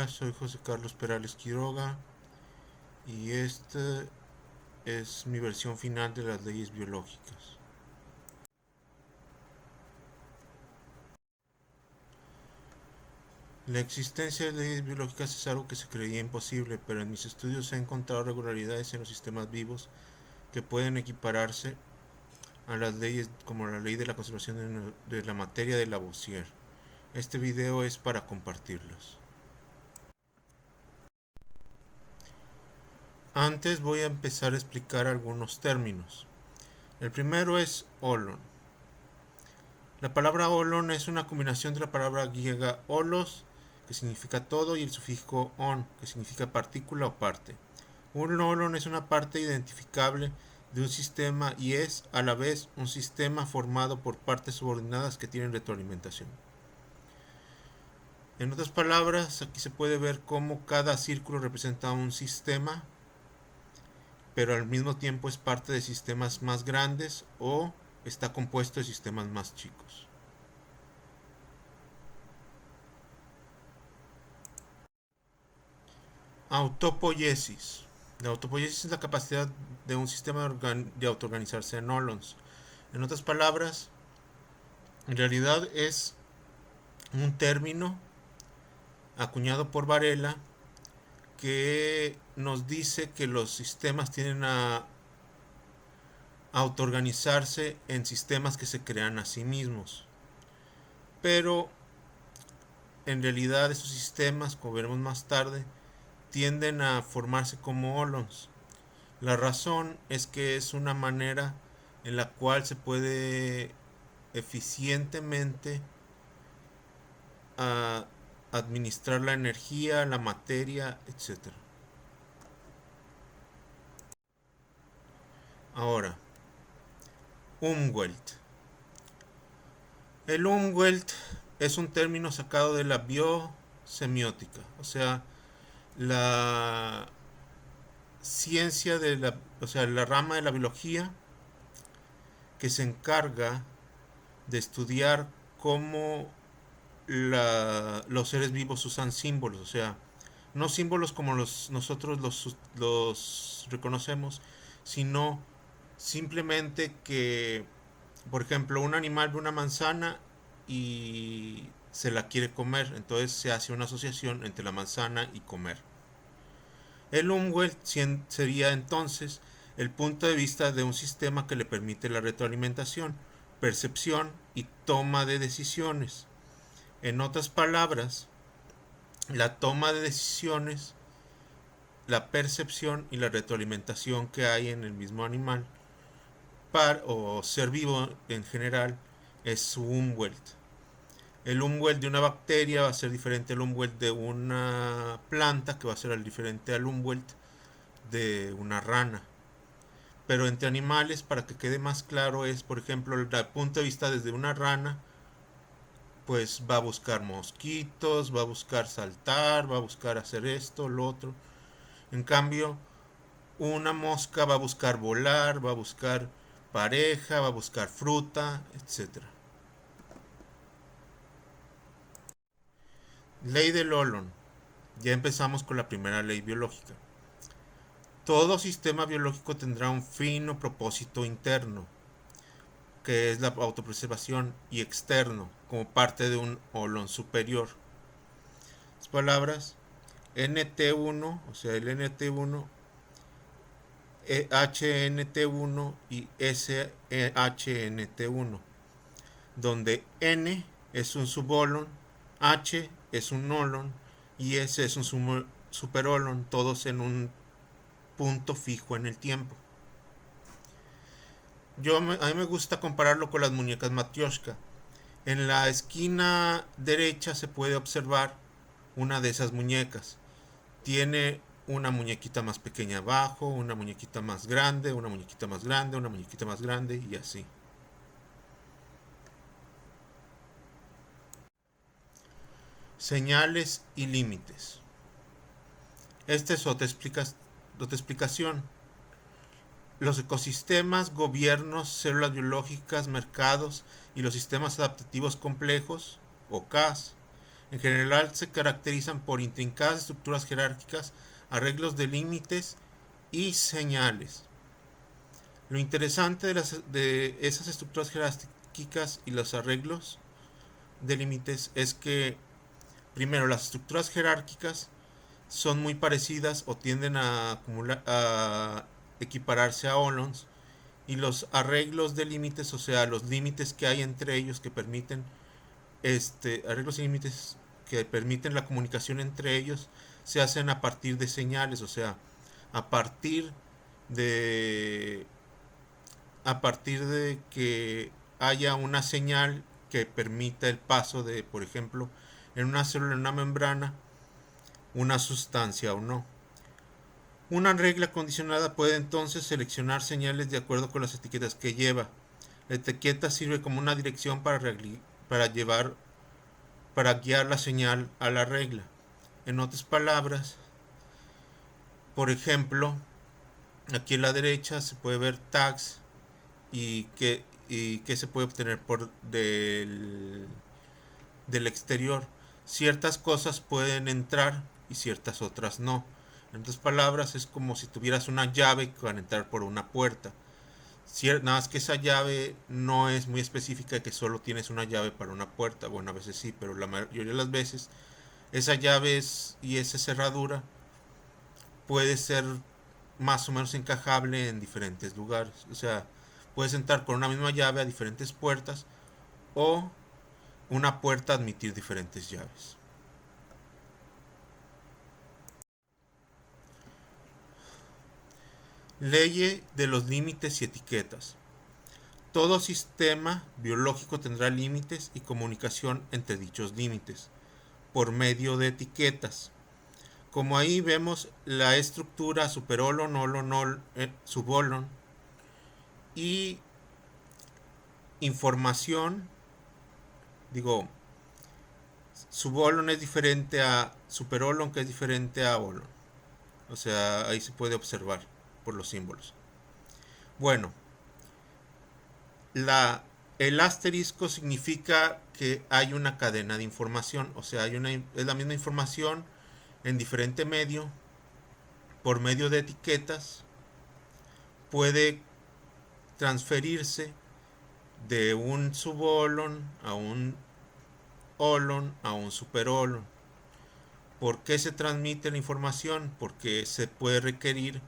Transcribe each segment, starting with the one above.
Hola, soy José Carlos Perales Quiroga y esta es mi versión final de las leyes biológicas. La existencia de leyes biológicas es algo que se creía imposible, pero en mis estudios he encontrado regularidades en los sistemas vivos que pueden equipararse a las leyes como la ley de la conservación de la materia de Lavoisier. Este video es para compartirlos. Antes voy a empezar a explicar algunos términos. El primero es holon. La palabra holon es una combinación de la palabra griega holos, que significa todo, y el sufijo on, que significa partícula o parte. Un holon es una parte identificable de un sistema y es, a la vez, un sistema formado por partes subordinadas que tienen retroalimentación. En otras palabras, aquí se puede ver cómo cada círculo representa un sistema, pero al mismo tiempo es parte de sistemas más grandes o está compuesto de sistemas más chicos. Autopoiesis. La autopoiesis es la capacidad de un sistema de autoorganizarse en holons. En otras palabras, en realidad es un término acuñado por Varela que nos dice que los sistemas tienden a autoorganizarse en sistemas que se crean a sí mismos. Pero en realidad esos sistemas, como veremos más tarde, tienden a formarse como holons. La razón es que es una manera en la cual se puede eficientemente a administrar la energía, la materia, etc. Ahora, Umwelt. El Umwelt es un término sacado de la biosemiótica, o sea, la ciencia de la rama de la biología que se encarga de estudiar cómo los seres vivos usan símbolos, o sea, no símbolos como nosotros los reconocemos, sino simplemente que, por ejemplo, un animal ve una manzana y se la quiere comer, entonces se hace una asociación entre la manzana y comer. El Umwelt sería entonces el punto de vista de un sistema que le permite la retroalimentación, percepción y toma de decisiones. En otras palabras, la toma de decisiones, la percepción y la retroalimentación que hay en el mismo animal o ser vivo en general es su Umwelt. El Umwelt de una bacteria va a ser diferente al Umwelt de una planta, que va a ser diferente al Umwelt de una rana. Pero entre animales, para que quede más claro, es, por ejemplo, el punto de vista desde una rana, pues va a buscar mosquitos, va a buscar saltar, va a buscar hacer esto, lo otro. En cambio, una mosca va a buscar volar, va a buscar pareja, va a buscar fruta, etc. Ley del Olon. Ya empezamos con la primera ley biológica. Todo sistema biológico tendrá un fin o propósito interno, que es la autopreservación, y externo, como parte de un Olon superior. Las palabras NT1, o sea, el NT1, HNT1 y SHNT1, donde N es un subolon, H es un olon y S es un superolon, todos en un punto fijo en el tiempo. A mí me gusta compararlo con las muñecas Matryoshka. En la esquina derecha se puede observar una de esas muñecas. Tiene una muñequita más pequeña abajo, una muñequita más grande, una muñequita más grande, una muñequita más grande y así. Señales y límites. Esta es otra explicación. Los ecosistemas, gobiernos, células biológicas, mercados y los sistemas adaptativos complejos, o CAS, En general se caracterizan por intrincadas estructuras jerárquicas, arreglos de límites y señales. Lo interesante de esas estructuras jerárquicas y los arreglos de límites es que, primero, las estructuras jerárquicas son muy parecidas o tienden a equipararse a Olons, y los arreglos de límites, o sea, los límites que hay entre ellos que permiten, arreglos y límites que permiten la comunicación entre ellos, se hacen a partir de señales, o sea, a partir de a partir de que haya una señal que permita el paso de, por ejemplo, en una célula, en una membrana, una sustancia o no. Una regla condicionada puede entonces seleccionar señales de acuerdo con las etiquetas que lleva. La etiqueta sirve como una dirección para guiar la señal a la regla. En otras palabras, por ejemplo, aquí a la derecha se puede ver tags y que se puede obtener del exterior. Ciertas cosas pueden entrar y ciertas otras no. En otras palabras, es como si tuvieras una llave para entrar por una puerta. Nada más que esa llave no es muy específica de que solo tienes una llave para una puerta. Bueno, a veces sí, pero la mayoría de las veces esa llave y esa cerradura puede ser más o menos encajable en diferentes lugares. O sea, puedes entrar con una misma llave a diferentes puertas o una puerta admitir diferentes llaves. Ley de los límites y etiquetas. Todo sistema biológico tendrá límites y comunicación entre dichos límites por medio de etiquetas. Como ahí vemos la estructura superolon, olon, subolon y información, digo, subolon es diferente a superolon, que es diferente a olon. O sea, ahí se puede observar por los símbolos. Bueno, el asterisco significa que hay una cadena de información, o sea, es la misma información en diferente medio, por medio de etiquetas, puede transferirse de un subolon a un olon a un superolon. ¿Por qué se transmite la información? Porque se puede requerir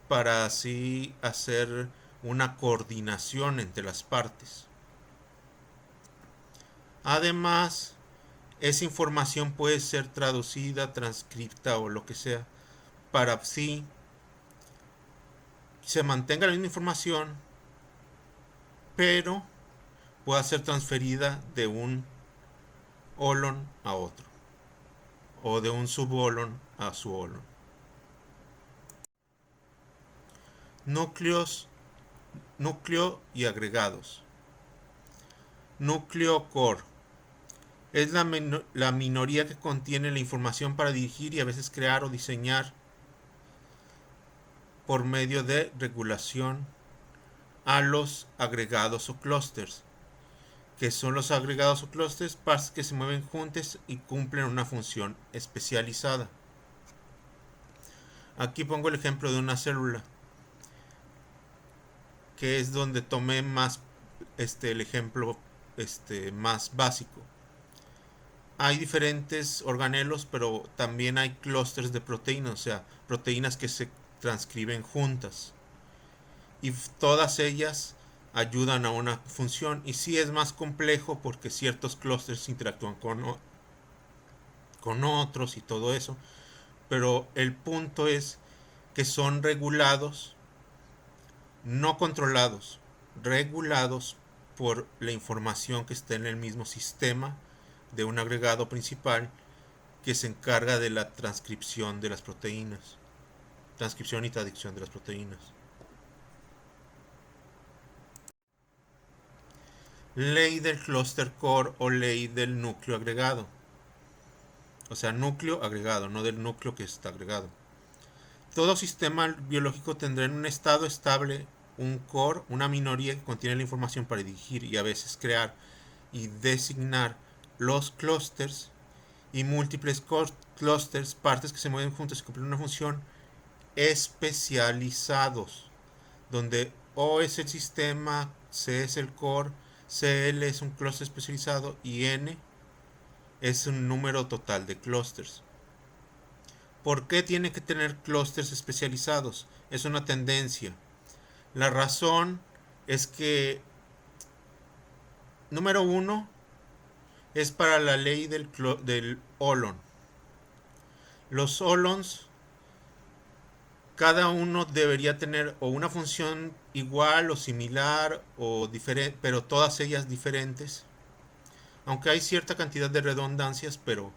para así hacer una coordinación entre las partes. Además, esa información puede ser traducida, transcripta o lo que sea, para así se mantenga la misma información, pero pueda ser transferida de un olon a otro, o de un subolon a su olon. Núcleo y agregados. Núcleo core es la minoría que contiene la información para dirigir y a veces crear o diseñar por medio de regulación a los agregados o clusters, que son los agregados o clusters, partes que se mueven juntas y cumplen una función especializada. Aquí pongo el ejemplo de una célula, que es donde tomé más el ejemplo más básico. Hay diferentes organelos, pero también hay clústeres de proteínas, o sea, proteínas que se transcriben juntas. Y todas ellas ayudan a una función. Y sí es más complejo porque ciertos clústeres interactúan con otros y todo eso. Pero el punto es que son regulados, no controlados, regulados por la información que está en el mismo sistema de un agregado principal que se encarga de la transcripción de las proteínas. Transcripción y traducción de las proteínas. Ley del cluster core o ley del núcleo agregado. O sea, núcleo agregado, no del núcleo que está agregado. Todo sistema biológico tendrá en un estado estable un core, una minoría que contiene la información para dirigir y a veces crear y designar los clústeres, y múltiples clusters, partes que se mueven juntas y cumplen una función, especializados, donde O es el sistema, C es el core, CL es un clúster especializado y N es un número total de clústeres. ¿Por qué tiene que tener clústeres especializados? Es una tendencia. La razón es que, número uno, es para la ley del Olon. Los Olons, cada uno debería tener o una función igual o similar o diferente, pero todas ellas diferentes. Aunque hay cierta cantidad de redundancias, pero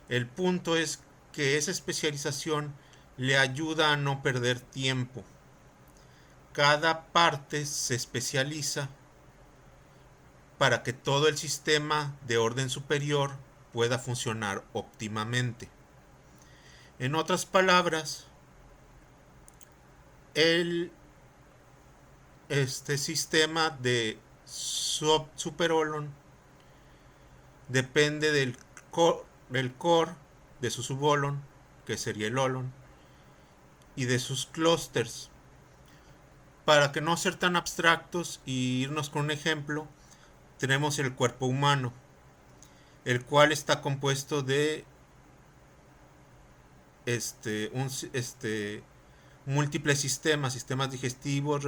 el punto es que esa especialización le ayuda a no perder tiempo. Cada parte se especializa para que todo el sistema de orden superior pueda funcionar óptimamente. En otras palabras, el sistema de superolon depende del core, de su subolon, que sería el olon, y de sus clusters. Para que no ser tan abstractos y irnos con un ejemplo, tenemos el cuerpo humano, el cual está compuesto de múltiples sistemas digestivos,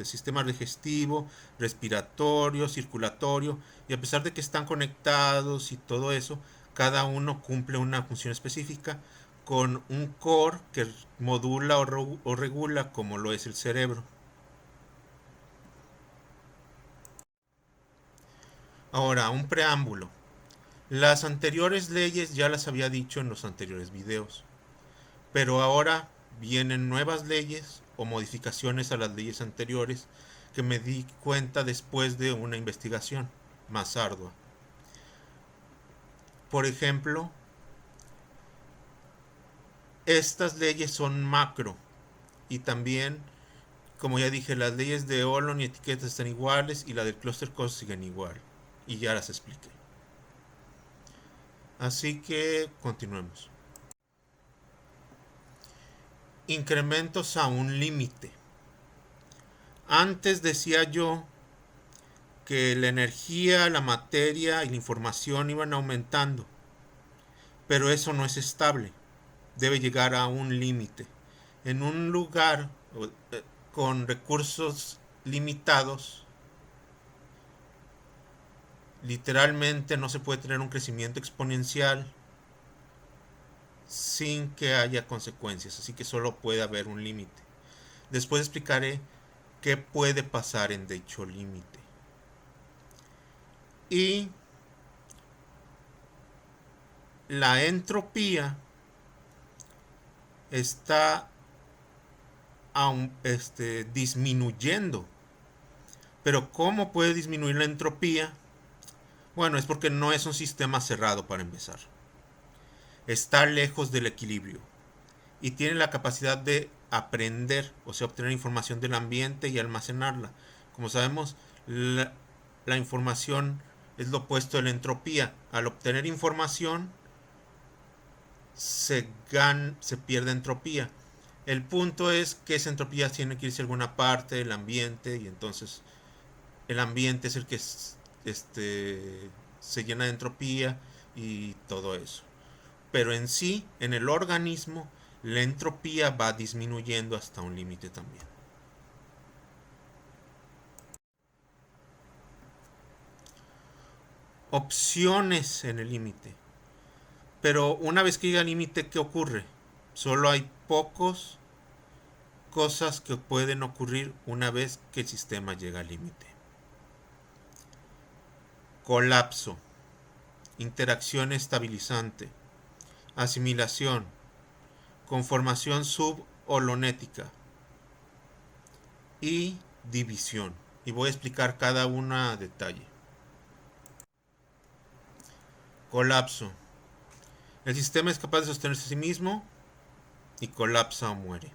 sistema digestivo, respiratorio, circulatorio, y a pesar de que están conectados y todo eso, cada uno cumple una función específica con un core que modula o regula, como lo es el cerebro. Ahora, un preámbulo. Las anteriores leyes ya las había dicho en los anteriores videos, pero ahora vienen nuevas leyes o modificaciones a las leyes anteriores que me di cuenta después de una investigación más ardua. Por ejemplo, estas leyes son macro y también, como ya dije, las leyes de Olon y etiquetas están iguales y la del cluster cost siguen igual, y ya las expliqué. Así que continuemos. Incrementos a un límite. Antes decía yo que la energía, la materia y la información iban aumentando, pero eso no es estable, debe llegar a un límite. En un lugar con recursos limitados, literalmente no se puede tener un crecimiento exponencial sin que haya consecuencias, así que solo puede haber un límite. Después explicaré qué puede pasar en dicho límite. Y la entropía está disminuyendo. Pero ¿cómo puede disminuir la entropía? Bueno, es porque no es un sistema cerrado para empezar. Está lejos del equilibrio y tiene la capacidad de aprender, o sea, obtener información del ambiente y almacenarla. Como sabemos, la información es lo opuesto de la entropía. Al obtener información, se pierde entropía. El punto es que esa entropía tiene que irse a alguna parte del ambiente y entonces el ambiente es el que se llena de entropía y todo eso. Pero en sí, en el organismo, la entropía va disminuyendo hasta un límite también. Opciones en el límite. Pero una vez que llega al límite, ¿qué ocurre? Solo hay pocos cosas que pueden ocurrir una vez que el sistema llega al límite. Colapso, interacción estabilizante, asimilación, conformación subholonética y división. Y voy a explicar cada una a detalle. Colapso. El sistema es capaz de sostenerse a sí mismo y colapsa o muere.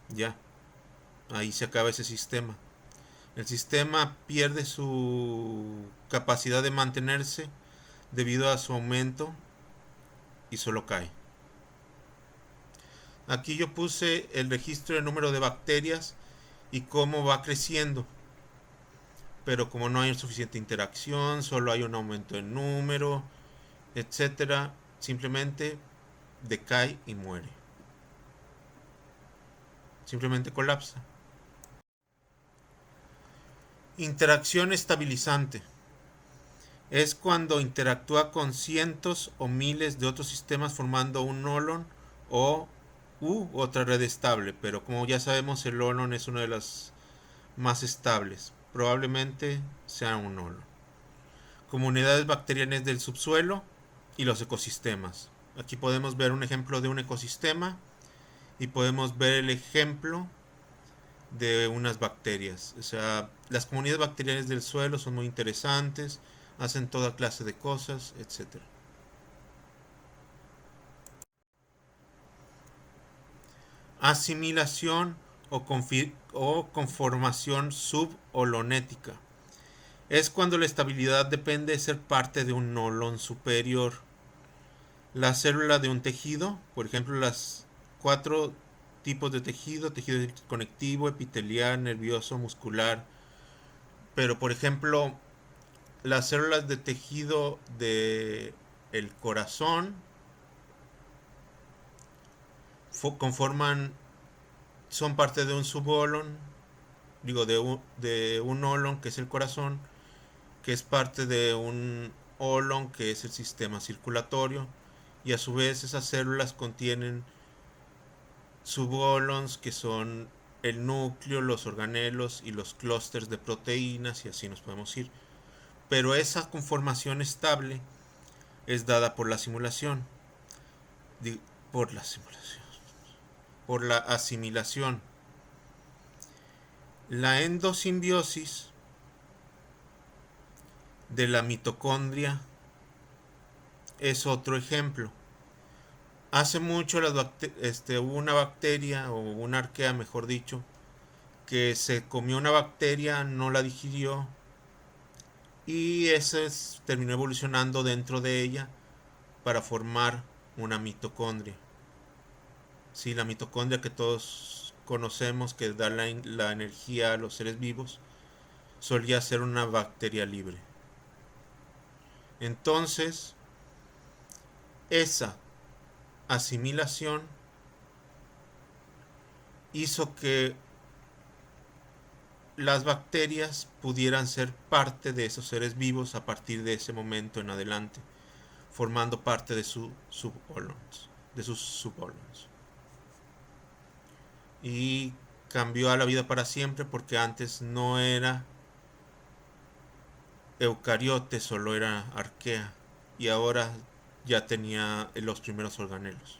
Ya, ahí se acaba ese sistema. El sistema pierde su capacidad de mantenerse debido a su aumento y solo cae. Aquí yo puse el registro del número de bacterias y cómo va creciendo. Pero como no hay suficiente interacción, solo hay un aumento en número, etcétera, simplemente decae y muere. Simplemente colapsa. Interacción estabilizante. Es cuando interactúa con cientos o miles de otros sistemas formando un nolon o otra red estable, pero como ya sabemos el nolon es una de las más estables. Probablemente sea un nolon. Comunidades bacterianas del subsuelo y los ecosistemas. Aquí podemos ver un ejemplo de un ecosistema y podemos ver el ejemplo de unas bacterias. O sea, las comunidades bacterianas del suelo son muy interesantes, hacen toda clase de cosas, etcétera. Asimilación o conformación subholonética. Es cuando la estabilidad depende de ser parte de un nolon superior. La célula de un tejido, por ejemplo, las 4 tipos de tejido: tejido conectivo, epitelial, nervioso, muscular. Pero, por ejemplo, las células de tejido de el corazón conforman, son parte de un subólon, digo, de un ólon que es el corazón, que es parte de un ólon que es el sistema circulatorio, y a su vez esas células contienen subólons que son el núcleo, los organelos y los clústeres de proteínas, y así nos podemos ir. Pero esa conformación estable es dada por la simulación, por la simulación, por la asimilación. La endosimbiosis de la mitocondria es otro ejemplo. Hace mucho hubo una bacteria, o una arquea mejor dicho, que se comió una bacteria, no la digirió, y ese terminó evolucionando dentro de ella para formar una mitocondria. Sí, la mitocondria que todos conocemos, que da la energía a los seres vivos, solía ser una bacteria libre. Entonces, esa asimilación hizo que las bacterias pudieran ser parte de esos seres vivos a partir de ese momento en adelante, formando parte de sus subólons. Y cambió a la vida para siempre, porque antes no era eucariote, solo era arquea, y ahora ya tenía los primeros organelos.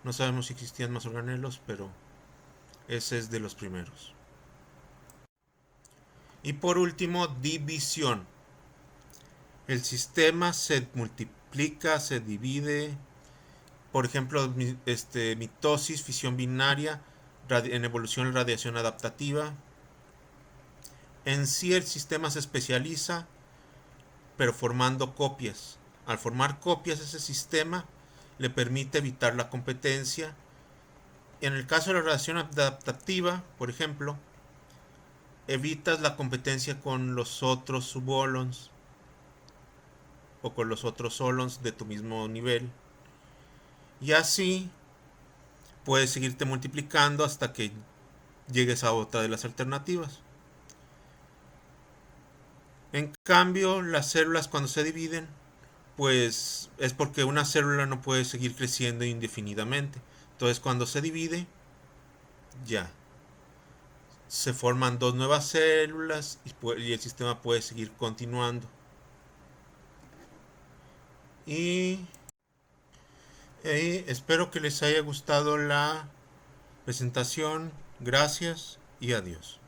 No sabemos si existían más organelos, pero ese es de los primeros. Y por último, división. El sistema se multiplica, se divide. Por ejemplo, mitosis, fisión binaria, en evolución, radiación adaptativa. En sí el sistema se especializa, pero formando copias. Al formar copias, ese sistema le permite evitar la competencia. En el caso de la radiación adaptativa, por ejemplo, evitas la competencia con los otros subólons o con los otros solons de tu mismo nivel. Y así puedes seguirte multiplicando hasta que llegues a otra de las alternativas. En cambio, las células, cuando se dividen, pues es porque una célula no puede seguir creciendo indefinidamente. Entonces, cuando se divide, ya se forman 2 nuevas células y el sistema puede seguir continuando. Y espero que les haya gustado la presentación. Gracias y adiós.